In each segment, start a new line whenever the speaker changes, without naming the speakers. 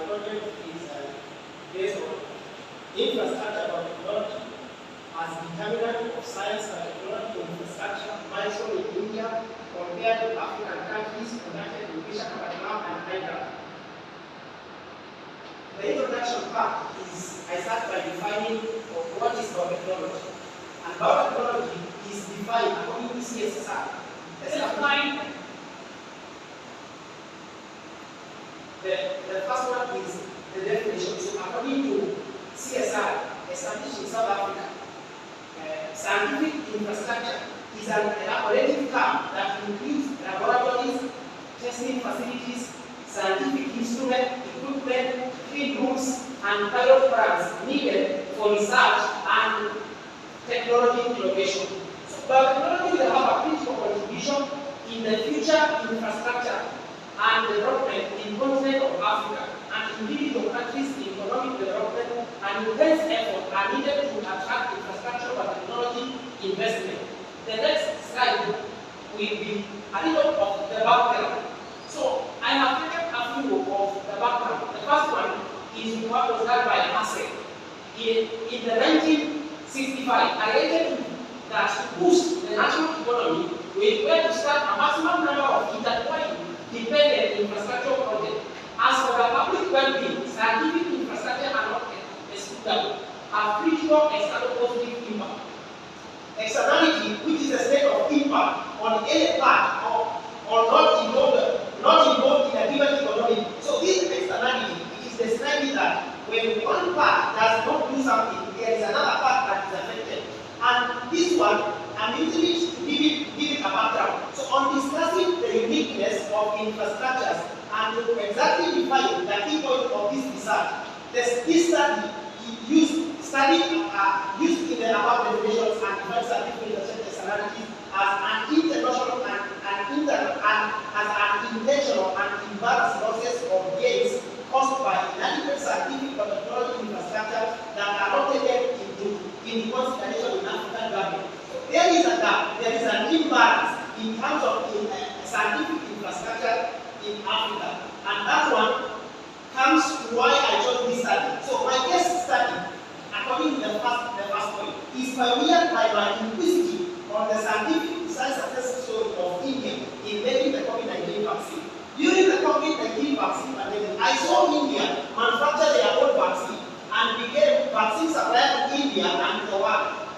project is based on infrastructure of technology as determinant of science and technology infrastructure milestone in India compared to African countries conducted in Vishakapatnam and Andhra. The introduction part is, I start by defining what is biotechnology. And biotechnology is defined according to CSSR. The first one is the definition. So according to CSR, established in South Africa, scientific infrastructure is an elaborative term that includes laboratories, testing facilities, scientific instrument, equipment, clean rooms, and pilot plants needed for research and technology innovation. So biotechnology will have a critical contribution in the future infrastructure and development in continent of Africa, and individual countries in economic development, and intense effort are needed to attract infrastructure for technology investment. The next slide will be a little of the background. So I have taken a few of the background. The first one is what was done by Hassel. In the 1965, I rated that to boost the national economy, we were to start a maximum number of intertwined dependent infrastructure projects. As for the public well-being, scientific infrastructure are not excludable, have critical external positive impact. Externality, which is a state of impact on any part or not involved in a given economy. So this externality, it is describing that when one part does not do something, there is another part that is affected. And this one, I'm using it to give it a background. So on discussing the uniqueness of infrastructures and to exactly define the key point of this research, this study used in the above definitions and defined scientific externalities as an international and as an intentional and imbalanced process of gains caused by inadequate scientific and technology infrastructure that are not taken into consideration in African government. There is a gap, there is an imbalance in terms of scientific infrastructure in Africa. And that one comes to why I chose this study. So my case study, according to the first point, is pioneered by my inquisitive on the scientific success story of India in making the COVID-19 vaccine. During the COVID-19 vaccine pandemic, I saw India manufacture their own vaccine and became vaccine supplier to India and the world.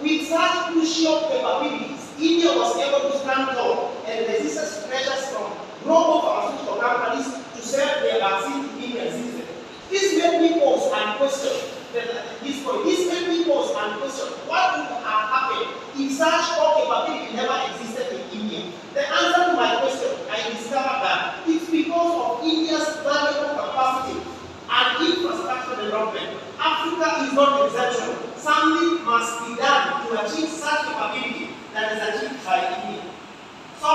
With such crucial capabilities, India was able to stand tall and resist pressures from global pharmaceutical companies to sell their vaccine to Indian citizens. This made me pause and question what would have happened if such core capability never existed in India. The answer to my question, I discovered that it's because of India's valuable capacity and infrastructure development. Africa is not exceptional. Something must be done to achieve such capability that is achieved by India. So,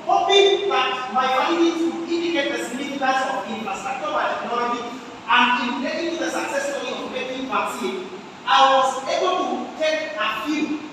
hoping that my findings would indicate the significance of infrastructure by technology and in getting to the success story of making vaccine, I was able to take a few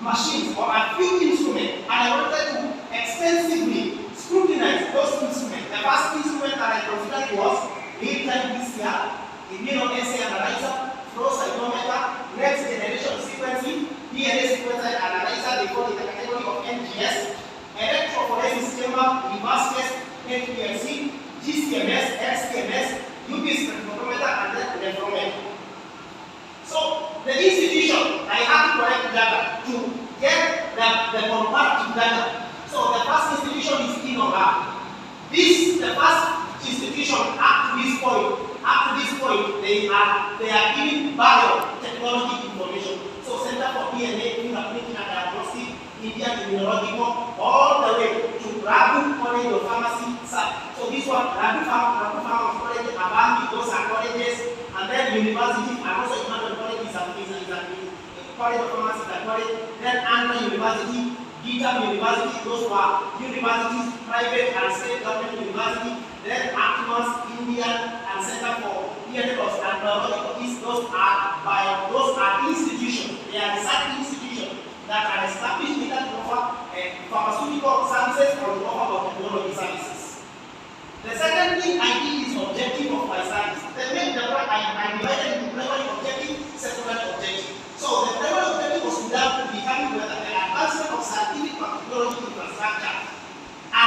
machines or a few instruments and I wanted to extensively scrutinize those instruments. The first instrument that I considered was real-time PCR, immunoassay analyzer, flow cytometer, next generation sequencing, DNA sequencer analyzer, they call it the category of NGS, electrophoresis chamber, reverse test, HPLC, GCMS, XCMS, UV spectrophotometer, and then nephrometer. So the institution, I had to collect data to get the comparative data. So the first institution is Innova. The first institution up to this point, they are giving biotechnology information. So Center for DNA, Fingerprinting and Diagnostic, Indian Immunological, all the way to Ragu College of Pharmacy. So this one, Ragu Pharmacy College, Abambi, those are colleges, and then universities, and also Emmanuel College is a college of pharmacy, college, then Andhra University, Gita University, those who are universities, private and state government university, then Actimus, Indian, and Center for DNA and Biological, those are institutions, they are research institutions that are established in that offer pharmaceutical services or to offer technology services. The second thing I did is objective of my study.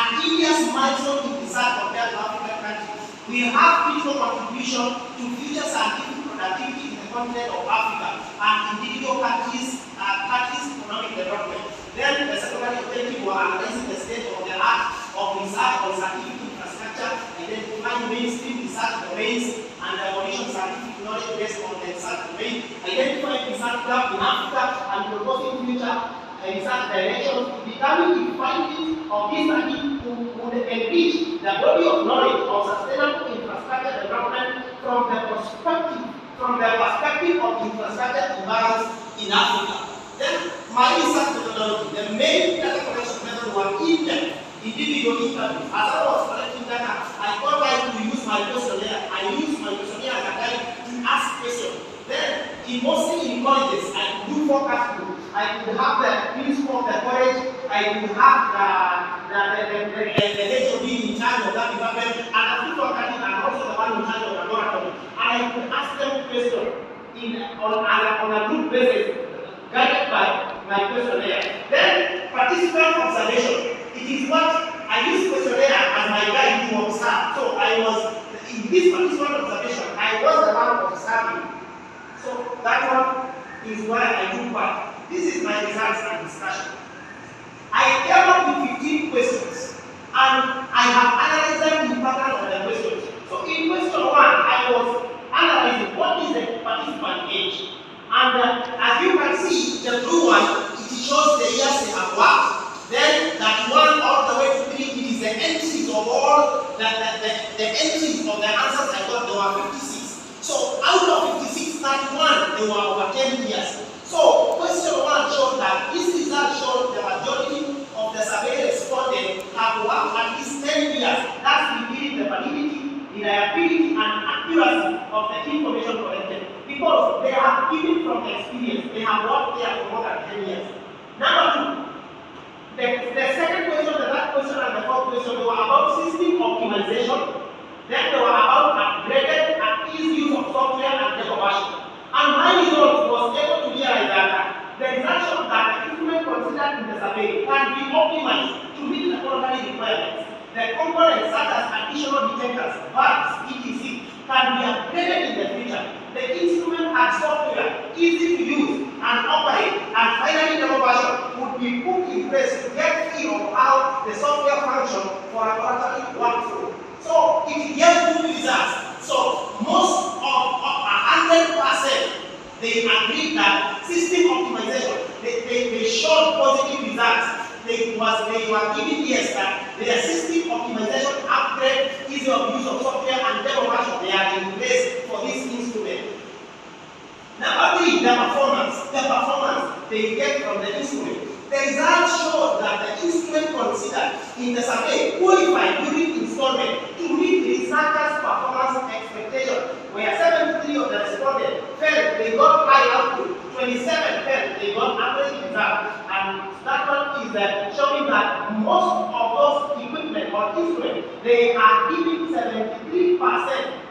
and India's milestone in research compared to African countries will have critical contribution to future scientific productivity in the continent of Africa and individual countries' economic development. Then the secondary objective was analyzing the state of the art of research on scientific infrastructure, identifying mainstream research domains and the evolution of scientific knowledge based on the research domain, identifying research gaps in Africa and proposing future research directions, determining the findings of this study would enrich the body of knowledge of sustainable infrastructure development from the perspective of infrastructure imbalance in Africa. Then my research methodology, the main data collection method was in-depth individual interviews. As I was collecting data, I thought I could use my questionnaire. I used my questionnaire as a guide to ask questions. Then, mostly in colleges, I could do forecast group. I could have the principal of the college. I could have the HOD in charge of that department, and the people and also the one in charge of the laboratory. And I could ask them questions on a group basis, guided by my questionnaire. Then, participant observation. It is what I use questionnaire as my guide to observe. So I was, in this participant observation, I was the one observing. So that one is where I do part. This is my results and discussion. I came up with 15 questions, and I have analyzed them in pattern of the questions. So in question 1, I was analyzing what is the participant age. And as you can see, the blue one, it shows the years they have worked. Then that 1 all the way to 3, it is the entries of all the entries of the answers I got. There were 56. So out of 56, 31 they were over 10 years. So question 1 showed that this result showed the majority of the survey respondents have worked at least 10 years. That's revealing the validity, reliability, and accuracy of the information collected, because they have given from experience. They have worked there for more than 10 years. Number 2, the second question, the third question, and the fourth question, they were about system optimization. Then they were about upgraded and easy use of software and data version. And my result was able to realize that the result showed that the instrument considered in the survey can be optimized to meet the quality requirements. The components such as additional detectors, valves, etc. can be upgraded in the future. The instrument and software easy to use and operate, and finally the version would be put in place to get feel of how the software function for a laboratory workflow. So it gets good results. So most of 100% they agreed that system optimization, they showed positive results. They were giving yes that their system optimization upgrade, ease of use of software and demo version, they are in place for this instrument. Number 3, the performance they get from the instrument. The results showed that the instrument considered in the survey qualified during installment to meet the researchers' performance expectation, where 73 of the respondents felt they got high output, 27 felt they got average result, and that one is showing that most of those equipment or instruments, they are giving 73%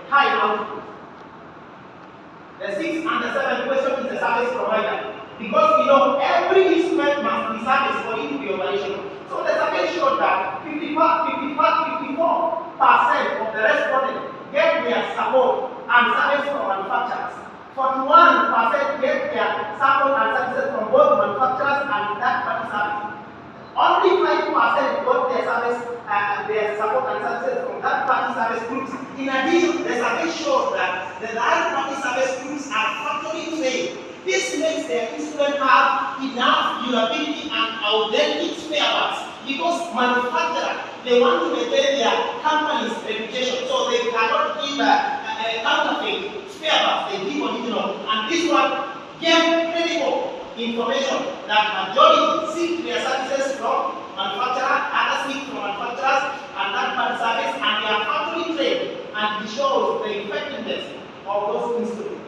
high output. The 6th and the 7th question is the service provider. Because we know every instrument must be serviced for it to be operational. So the survey showed that 54% of the respondents get their support and service from manufacturers. 41% get their support and services from both manufacturers and third-party services. Only 5% got their service, their support and services from third-party service groups. In addition, the survey shows that the third-party service groups are factory trained. This makes their instrument have enough durability and authentic spare parts, because manufacturers, they want to maintain their company's reputation, so they cannot give a counterfeit spare parts, they give original. And this one gave credible information that majority seek their services from manufacturers, others seek from manufacturers and third-party service, and they are factory trained, and it shows the effectiveness of those instruments.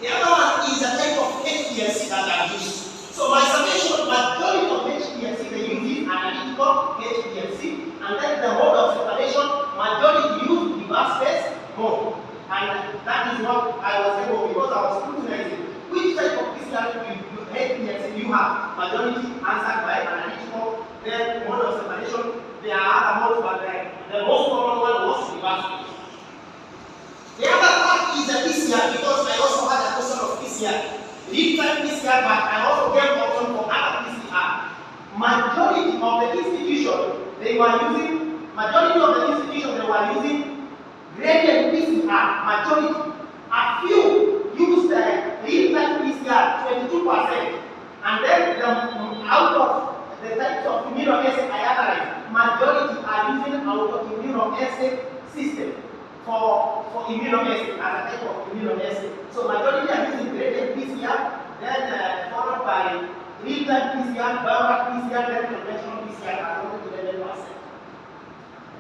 The other one is a type of HPLC that are used. So my survey showed majority of HPLC they use is analytical HPLC, and then the mode of separation, majority use reverse phase mode. And that is what I was able, because I was scrutinizing which type of HPLC you have. Majority answered by analytical, then mode of separation, PCR, real-time PCR, but I also gave option for other PCR. Majority of the institution they were using gradient PCR. Majority, a few used real-time PCR 22%, and then out of the types of immunoassay I analyzed, majority are using autoimmunoassay system for immunoassay as a type of immunoassay. So majority are using gradient PCR, then followed by real-time PCR, biochemistry PCR, then conventional PCR at only 11%.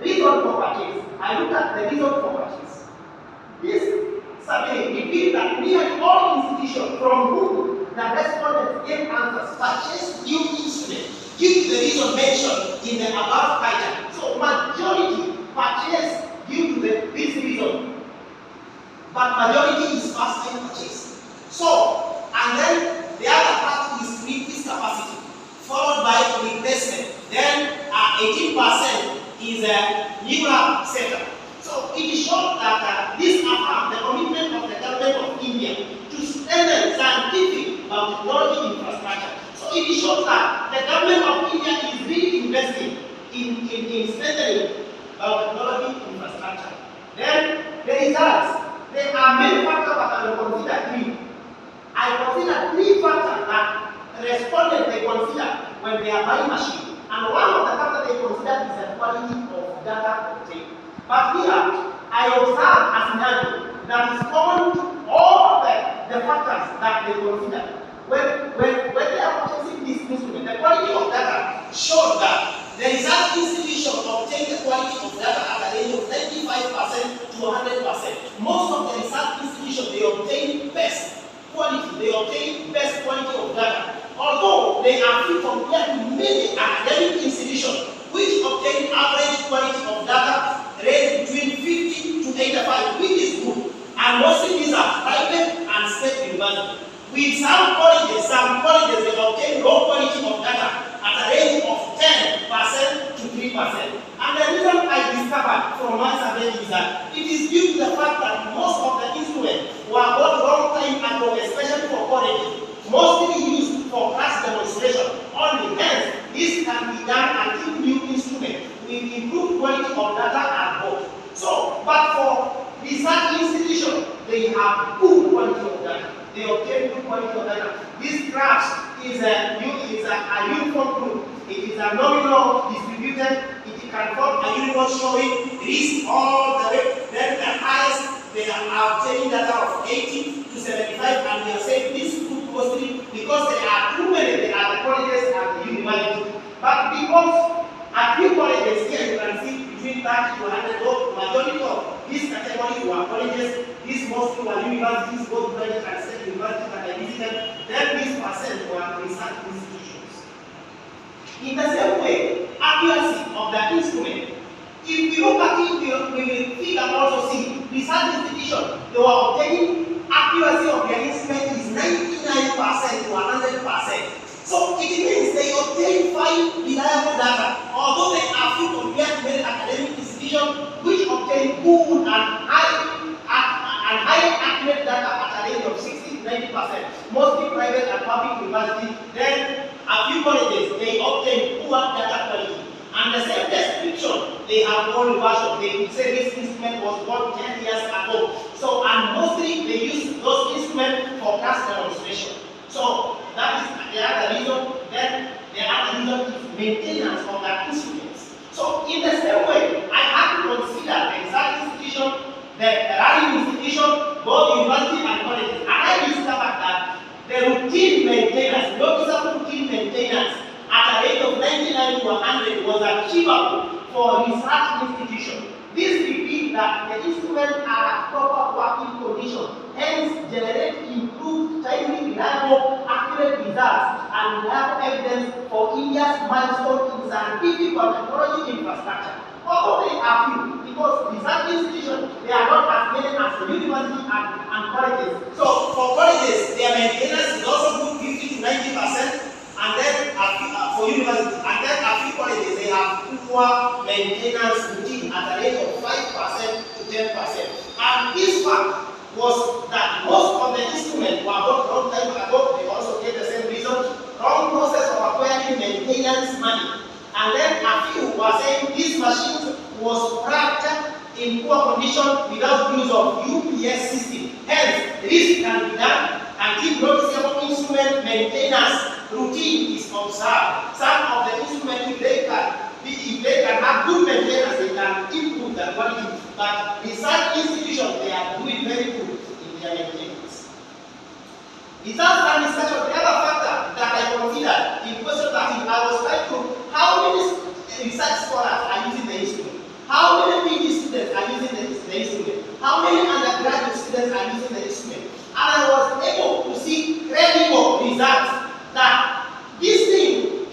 Reason for purchase. I look at the reason for purchase. This survey revealed that nearly all institutions from whom the respondents gave answers purchased new instruments due to the reason mentioned in the above item. So majority purchased due to this reason, but majority is first-time purchase. So, and then the other part is increased capacity, followed by replacement. Then 18% is a newer setup. So it is shown that this affirms the commitment of the government of India to strengthen scientific technology infrastructure. So it is shown that the government of India is really investing in strengthening technology infrastructure. Then the results. There are many factors that I will consider three. I consider three factors that respondents they consider when they are buying machine. And one of the factors they consider is the quality of data obtained. But here, I observe a scenario that is common to all the factors that they consider. When they are purchasing this instrument, the quality of data showed that the research institution obtained the quality of data at a range of 95% to 100%. Most of the research institutions, they obtain best quality, they obtain best quality of data. Although they are few compared to many academic institutions which obtain average quality of data range between 50 to 85, which is good. And mostly these are private and state universities. With some colleges they obtain low quality of data at a range of 10% to 3%. And the reason I discovered from my survey is that it is due to the fact that most of the instruments were bought long time ago, especially for colleges, mostly used for class demonstration only. Hence, this can be done until new instruments with improved quality of data are bought. So, but for research institutions, they have good quality of data. They obtain good quality of data. This graph is a uniform group. It is a nominal distributed. It can form a uniform showing risk all the way. Then the highest, they are obtaining data of 80 to 75, and we are saying this group mostly because there are too many. There are the colleges and the university. But because a few colleges here, you can see between 30 to 100, majority of these categories were colleges. These mostly were universities, both private and state universities that I visited. Then these percent were research institutions. In the same way, accuracy of the instrument. If we look at it, we will see and also see research institutions, they were obtaining accuracy of their instrument is 99% to 100%. So it means they obtain 5 reliable data, although they are few compared to many academic institutions which obtain good and high accurate data at a range of 60 to 90%, mostly private and public universities. Then a few colleges, they obtain poor data quality. And the same description, they have old version. They would say this instrument was bought 10 years ago. So, and mostly they use those instruments for class demonstration. So, that is the other reason. Then the other reason is maintenance of the instruments. So, in the same way, I have to consider the research institution, the running institution, both university and colleges. And I discovered that the routine maintenance, noticeable routine maintenance, at a rate of 99 to 100 was achievable for research institutions. This reveals that the instruments are at proper working condition, hence generate improved, timely, reliable, accurate results and reliable evidence for India's milestone in scientific and technology infrastructure. Although they are few, because research institutions, they are not as many as the university and colleges. So for colleges, their maintenance is also good 50 to 90%. And then for universities, and then a few colleges, they have poor maintenance routine at a rate of 5% to 10%. And this fact was that most of the instruments were bought long time ago. They also gave the same reason. Wrong process of acquiring maintenance money. And then a few were saying this machine was cracked in poor condition without use of UPS system. Hence, this can be done and keep noticeable instrument maintenance routine is observed. Some of the instruments, if they can have good maintenance, they can improve the quality. But research institutions, they are doing very good in their maintenance. Research and research on the other factor that I considered in question 13, I was trying to how many research scholars are using the instrument? How many PhD students are using the instrument? How many undergraduate students are using the instrument? And I was able to see credible results that this thing,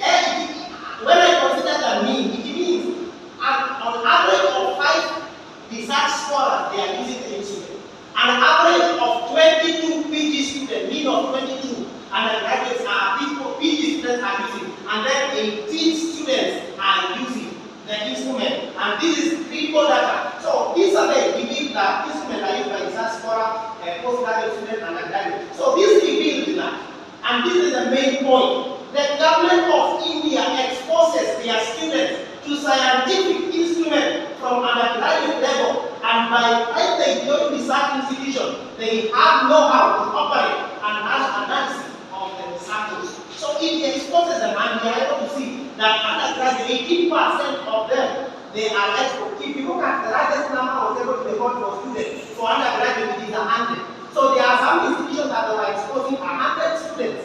when I consider the mean, it means on average of 5 research scholars, they are using the instrument. An average of 22 PhD students, mean of 22 undergraduates are people, PhD students are using, and then 18 students are using the instrument. And this is critical data. So this survey revealed that instruments are used by research scholars, postgraduate students, and undergraduates. So this revealed that. And this is the main point. The government of India exposes their students to scientific instruments from undergraduate level, and by the time they join research institution, they have know-how to operate and have analysis of the samples. So if they exposes them, and we are able to see that undergraduate, 18% of them, they are exposed. If you look at the largest number was able to record for students, for undergraduate it is 100. So there are some institutions that are exposing 100 students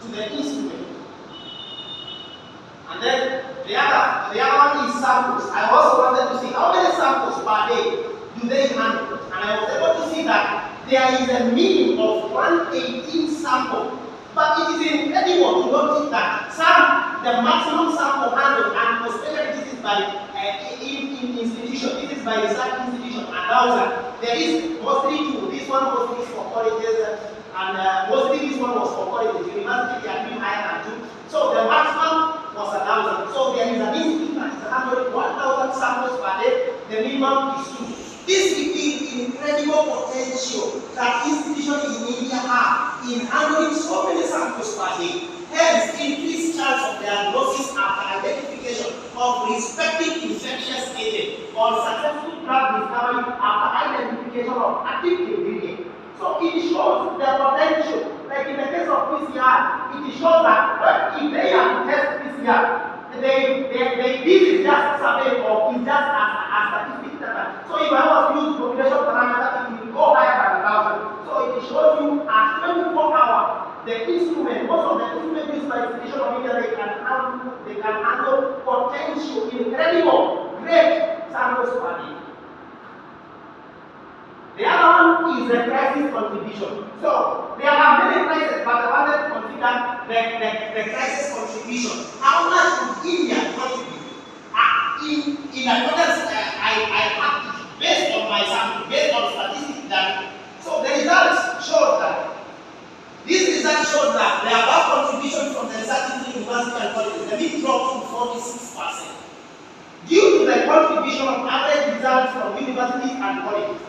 to the instrument. And then the other one is samples. I also wanted to see how many samples per day do they handle. And I was able to see that there is a minimum of 118 samples. But it is incredible to notice that the maximum sample handled, and especially this is by institution, this is by research institution, 1,000. There is mostly two. This one mostly is for colleges, and mostly this one was for colleges. University they are doing higher than 2. So the maximum was 1,000. So there is an institute that is handling 1,000 samples per day. The minimum is 2. This reveals incredible potential that institutions in India have in handling so many samples per day. Hence, increased chance of diagnosis and identification of respective infectious agent or successful drug discovery after identification of active ingredient. So it shows the potential, like in the case of PCR, it shows that if they have to test PCR, this is just survey or is just a statistic data. So if I was to use population parameter, it will go higher than 1,000. So it shows you at 24 hours, the instrument, most of the instruments used by institution of India, they can handle potential, incredible, great samples per day. The other one is the crisis contribution. So there are many crises, but I wanted to consider the crisis contribution. How much would India contribute? In accordance, I have based on my sample, based on statistics that. So the results showed that. These results showed that the above contribution from the research institute, university and colleges, the big dropped to 46%. Due to the contribution of average results from universities and colleges.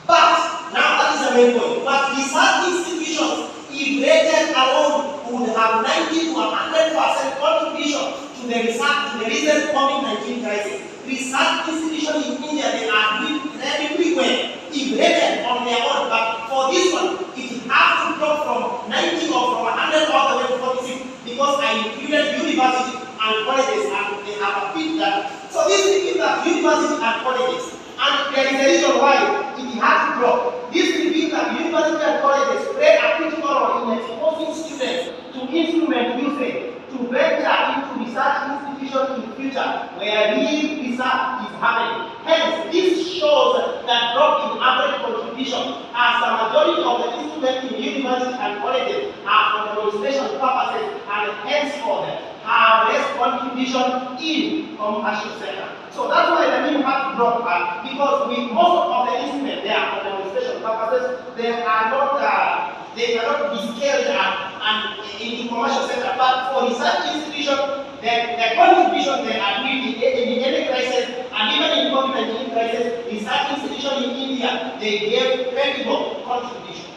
But, now that is the main point, but research institutions, if rated alone, would have 90 to 100% contribution to the research, to the recent COVID-19 crisis. Research institutions in India, they are doing incredibly well, if rated on their own, but for this one, it has to drop from 90 or from 100 all the way to 46, because I included universities and colleges, and they have a big data. So this means that universities and colleges, and there is a reason why it has to drop. This reveals that university and colleges play a critical role in exposing students to instrument usage, to venture into research institutions in the future where real research is happening. Hence, this shows that drop in average contribution, as the majority of the instruments in universities and colleges are for demonstration purposes and henceforth have less contribution in commercial sector. So that's why the mean have to drop back, because with most of the instruments they are for demonstration purposes, they cannot be scaled up and into commercial sector. But for research institutions, the contribution they are doing in any crisis, and even in COVID-19 crisis, research institutions in India India, they gave credible contribution.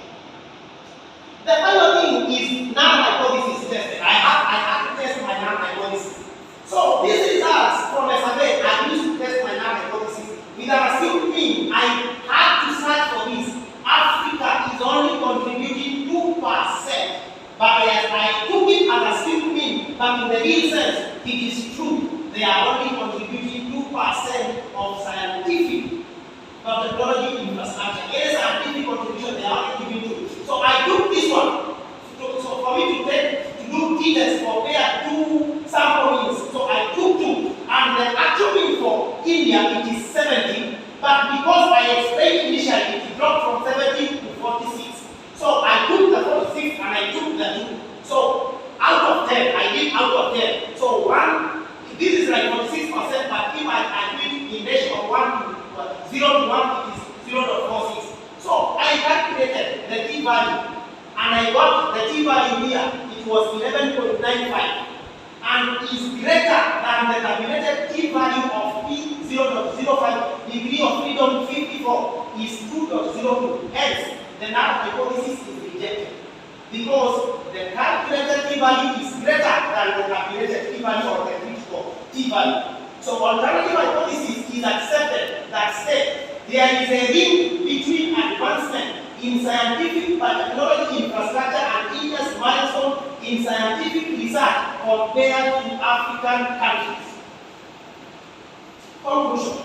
The final thing is non-hypothesis tested. I have to test my non-hypothesis. So these results from a survey I used to test my non-hypothesis. With an assumed mean, I had to search for this. Africa is only contributing 2%. But as I took it as assumed mean, but in the real sense, it is true. They are only contributing 2% of scientific methodology infrastructure. Any scientific contribution, they are only giving 2. So I took this one. So for me to do Thesis compare 2 sample means. So I took 2. And the actual mean for India, it is 70. But because I explained initially, it dropped from 70 to 46. So I took the 46 and I took the 2. So out of 10, I did out of 10. So this is like 46%, but if I do it in ratio of 0 to 1, it is 0.46. So I calculated the t-value, and I got the t-value here. It was 11.95, and is greater than the calculated t-value of P0.05. Degree of freedom 54 is 2.02. Hence, the null hypothesis is rejected because the calculated t-value is greater than the calculated t-value of the critical t-value. So alternative hypothesis is accepted that states there is a link between advancement in scientific technology infrastructure and India's milestone in scientific research compared to African countries. Conclusion.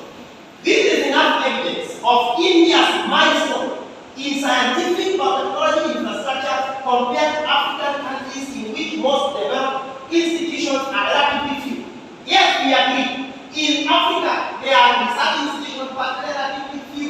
This is enough evidence of India's milestone in scientific technology infrastructure compared to African countries in which most developed institutions are relatively few. Yes, we agree. In Africa, there are research institutions, but relatively few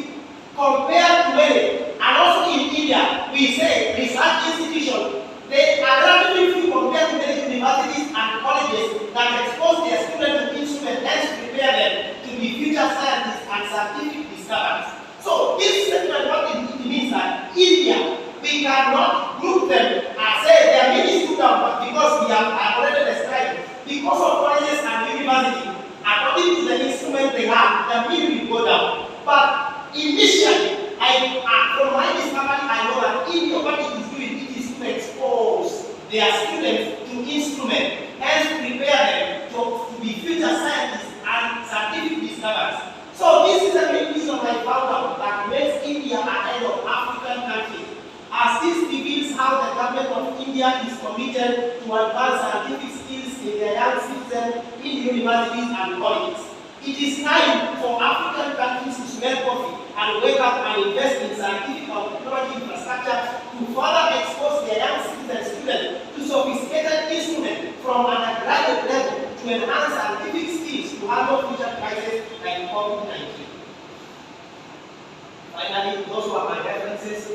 compared to many. And also in India, we say research institutions, they are relatively few compared to many universities and colleges that expose their students to instruments and prepare them to be future scientists and scientific discoveries. So this statement, what it means that India, we cannot group them and say they are many students, but because we have already described, because of colleges and universities, according to the instrument they have, the mean will go down. But initially, from my discovery, I know that India, what it is doing, it is to expose their students to instruments, hence prepare them to be future scientists and scientific discoveries. So this is the main reason I found out that makes India ahead of African countries, as this reveals how the government of India is committed to advance scientific skills in their young citizens in universities and colleges. It is time for African countries to smell coffee and wake up and invest in scientific and technology infrastructure to further expose their young citizens students to sophisticated instruments from undergraduate level to enhance scientific skills to handle future crises like COVID-19. Finally, those were my references.